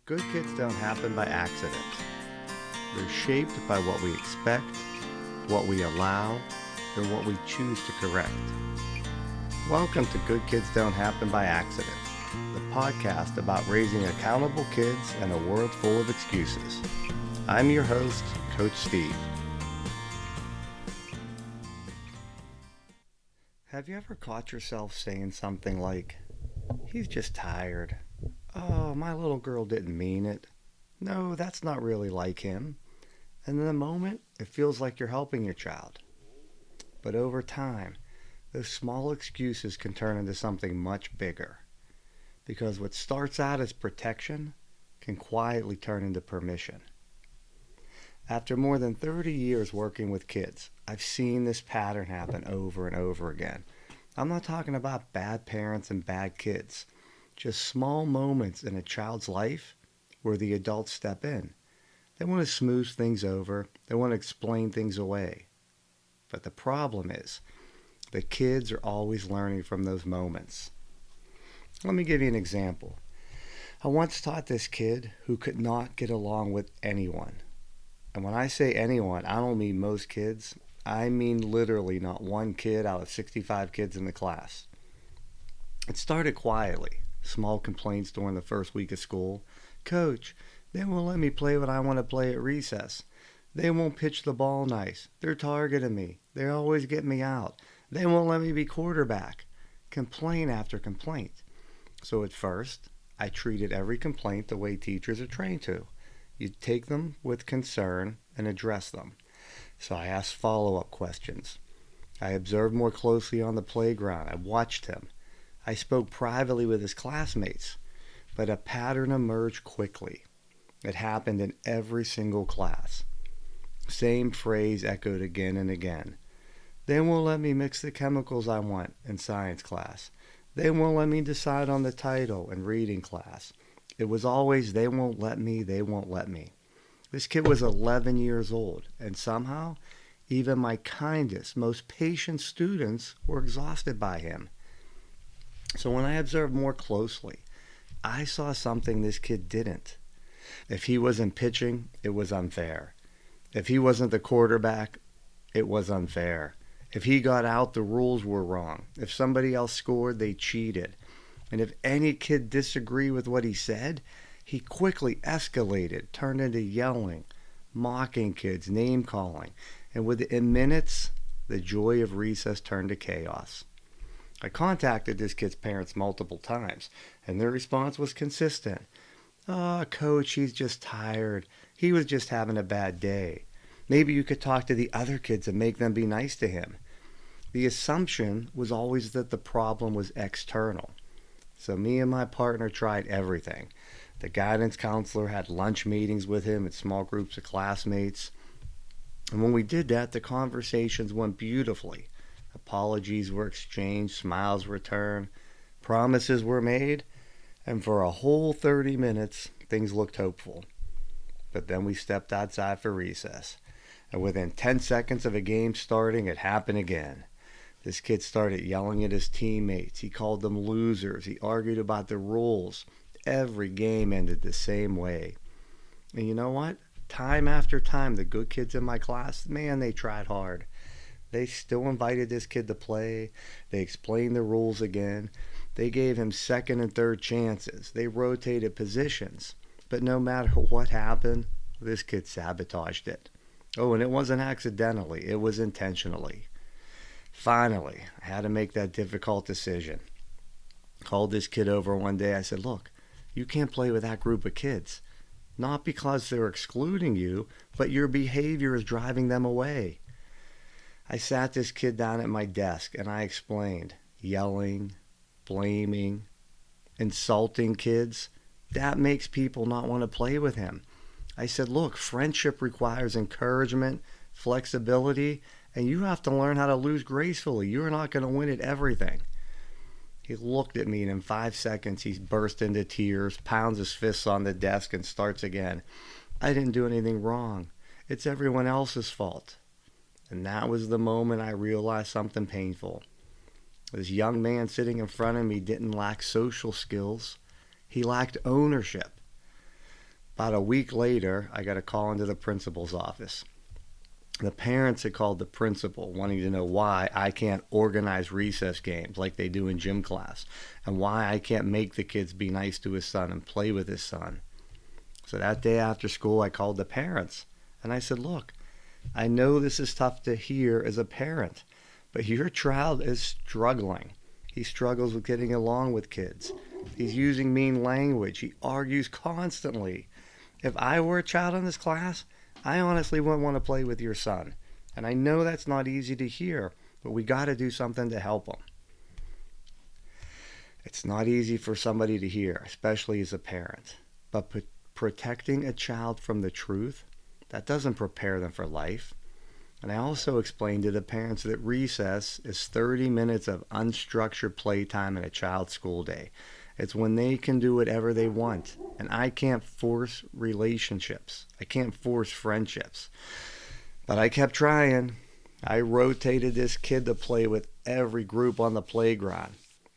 Good kids don't happen by accident. They're shaped by what we expect, what we allow, and what we choose to correct. Welcome to Good Kids Don't Happen by Accident, the podcast about raising accountable kids in a world full of excuses. I'm your host, Coach Steve. Have you ever caught yourself saying something like, "He's just tired. Oh, my little girl didn't mean it. No, that's not really like him." And in the moment, it feels like you're helping your child. But over time, those small excuses can turn into something much bigger. Because what starts out as protection can quietly turn into permission. After more than 30 years working with kids, I've seen this pattern happen over and over again. I'm not talking about bad parents and bad kids, just small moments in a child's life where the adults step in. They want to smooth things over, they want to explain things away. But the problem is, the kids are always learning from those moments. Let me give you an example. I once taught this kid who could not get along with anyone. And when I say anyone, I don't mean most kids. I mean literally not one kid out of 65 kids in the class. It started quietly. Small complaints during the first week of school. "Coach, they won't let me play what I want to play at recess. They won't pitch the ball nice. They're targeting me. They always get me out. They won't let me be quarterback." Complaint after complaint. So at first, I treated every complaint the way teachers are trained to. You take them with concern and address them. So I asked follow-up questions. I observed more closely on the playground. I watched him. I spoke privately with his classmates. But a pattern emerged quickly. It happened in every single class. Same phrase echoed again and again. "They won't let me mix the chemicals I want" in science class. "They won't let me decide on the title" in reading class. It was always, "They won't let me, they won't let me." This kid was 11 years old, and somehow, even my kindest, most patient students were exhausted by him. So when I observed more closely, I saw something this kid didn't. If he wasn't pitching, it was unfair. If he wasn't the quarterback, it was unfair. If he got out, the rules were wrong. If somebody else scored, they cheated. And if any kid disagreed with what he said, he quickly escalated, turned into yelling, mocking kids, name calling. And within minutes, the joy of recess turned to chaos. I contacted this kid's parents multiple times, and their response was consistent. "Oh, coach, he's just tired. He was just having a bad day. Maybe you could talk to the other kids and make them be nice to him." The assumption was always that the problem was external. So me and my partner tried everything. The guidance counselor had lunch meetings with him and small groups of classmates. And when we did that, the conversations went beautifully. Apologies were exchanged, smiles returned, promises were made, and for a whole 30 minutes, things looked hopeful. But then we stepped outside for recess, and within 10 seconds of a game starting, it happened again. This kid started yelling at his teammates. He called them losers. He argued about the rules. Every game ended the same way. And you know what? Time after time, the good kids in my class, man, they tried hard. They still invited this kid to play. They explained the rules again. They gave him second and third chances. They rotated positions. But no matter what happened, this kid sabotaged it. Oh, and it wasn't accidentally. It was intentionally. Finally, I had to make that difficult decision. Called this kid over one day. I said, "Look, you can't play with that group of kids. Not because they're excluding you, but your behavior is driving them away." I sat this kid down at my desk and I explained. Yelling, blaming, insulting kids, that makes people not want to play with him. I said, "Look, friendship requires encouragement, flexibility, and you have to learn how to lose gracefully. You're not going to win at everything." He looked at me and in 5 seconds he burst into tears, pounds his fists on the desk and starts again. "I didn't do anything wrong. It's everyone else's fault." And that was the moment I realized something painful. This young man sitting in front of me didn't lack social skills. He lacked ownership. About a week later, I got a call into the principal's office. The parents had called the principal wanting to know why I can't organize recess games like they do in gym class, and why I can't make the kids be nice to his son and play with his son. So that day after school, I called the parents and I said, look, I know this is tough to hear as a parent, but your child is struggling. He struggles with getting along with kids. He's using mean language. He argues constantly. If I were a child in this class, I honestly wouldn't want to play with your son. And I know that's not easy to hear, but we got to do something to help him. It's not easy for somebody to hear, especially as a parent. But protecting a child from the truth, that doesn't prepare them for life. And I also explained to the parents that recess is 30 minutes of unstructured playtime in a child's school day. It's when they can do whatever they want. And I can't force relationships. I can't force friendships. But I kept trying. I rotated this kid to play with every group on the playground.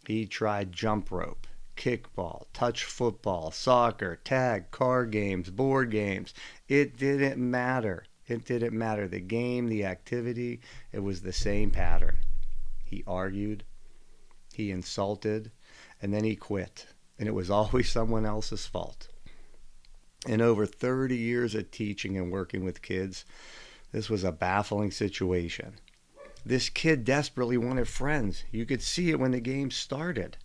He tried jump rope, kickball, touch football, soccer, tag, card games, board games. It didn't matter. It didn't matter. The game, the activity, it was the same pattern. He argued, he insulted, and then he quit. And it was always someone else's fault. In over 30 years of teaching and working with kids, this was a baffling situation. This kid desperately wanted friends. You could see it when the game started.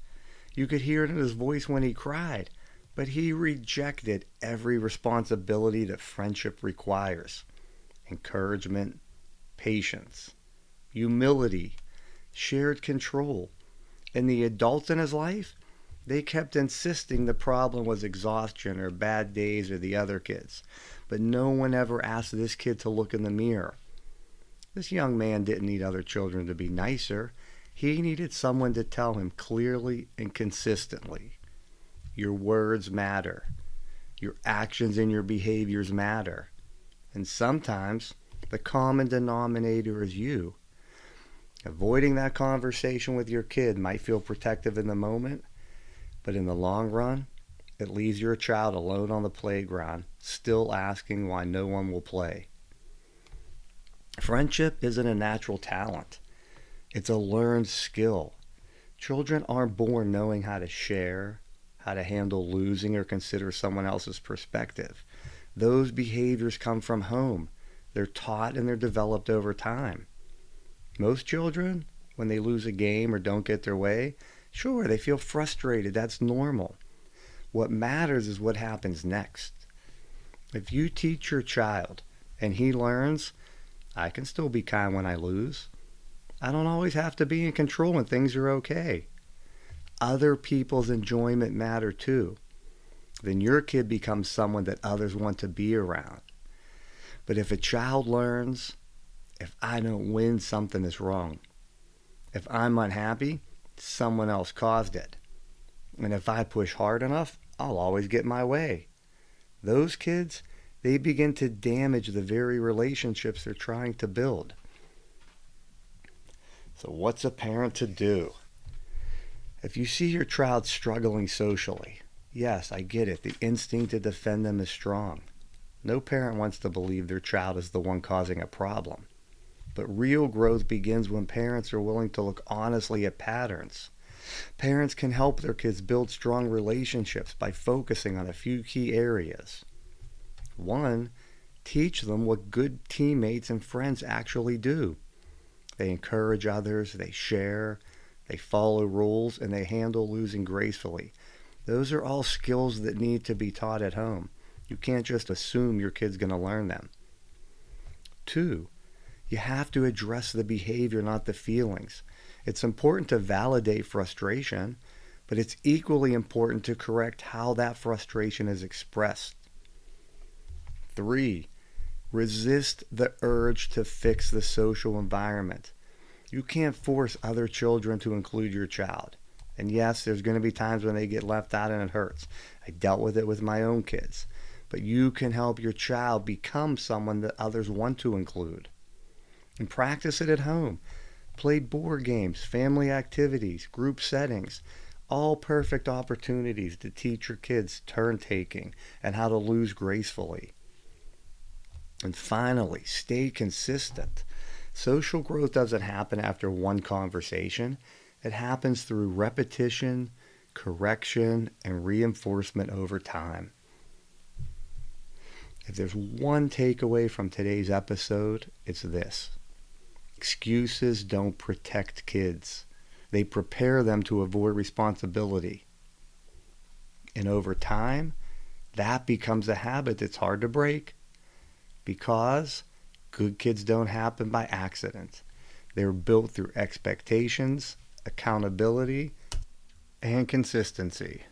You could hear it in his voice when he cried. But he rejected every responsibility that friendship requires. Encouragement, patience, humility, shared control. And the adults in his life, they kept insisting the problem was exhaustion or bad days or the other kids. But no one ever asked this kid to look in the mirror. This young man didn't need other children to be nicer. He needed someone to tell him clearly and consistently, your words matter. Your actions and your behaviors matter. And sometimes the common denominator is you. Avoiding that conversation with your kid might feel protective in the moment, but in the long run, it leaves your child alone on the playground, still asking why no one will play. Friendship isn't a natural talent. It's a learned skill. Children aren't born knowing how to share, how to handle losing or consider someone else's perspective. Those behaviors come from home. They're taught and they're developed over time. Most children, when they lose a game or don't get their way, sure, they feel frustrated. That's normal. What matters is what happens next. If you teach your child and he learns, I can still be kind when I lose. I don't always have to be in control when things are okay. Other people's enjoyment matter too. Then your kid becomes someone that others want to be around. But if a child learns, if I don't win, something is wrong. If I'm unhappy, someone else caused it. And if I push hard enough, I'll always get my way. Those kids, they begin to damage the very relationships they're trying to build. So what's a parent to do? If you see your child struggling socially, yes, I get it. The instinct to defend them is strong. No parent wants to believe their child is the one causing a problem. But real growth begins when parents are willing to look honestly at patterns. Parents can help their kids build strong relationships by focusing on a few key areas. 1, teach them what good teammates and friends actually do. They encourage others, they share, they follow rules, and they handle losing gracefully. Those are all skills that need to be taught at home. You can't just assume your kid's going to learn them. 2, you have to address the behavior, not the feelings. It's important to validate frustration, but it's equally important to correct how that frustration is expressed. 3, resist the urge to fix the social environment. You can't force other children to include your child. And yes, there's going to be times when they get left out and it hurts. I dealt with it with my own kids. But you can help your child become someone that others want to include. And practice it at home. Play board games, family activities, group settings. All perfect opportunities to teach your kids turn taking and how to lose gracefully. And finally, stay consistent. Social growth doesn't happen after one conversation. It happens through repetition, correction, and reinforcement over time. If there's one takeaway from today's episode, it's this: excuses don't protect kids, they prepare them to avoid responsibility. And over time, that becomes a habit that's hard to break because good kids don't happen by accident. They're built through expectations, accountability, and consistency.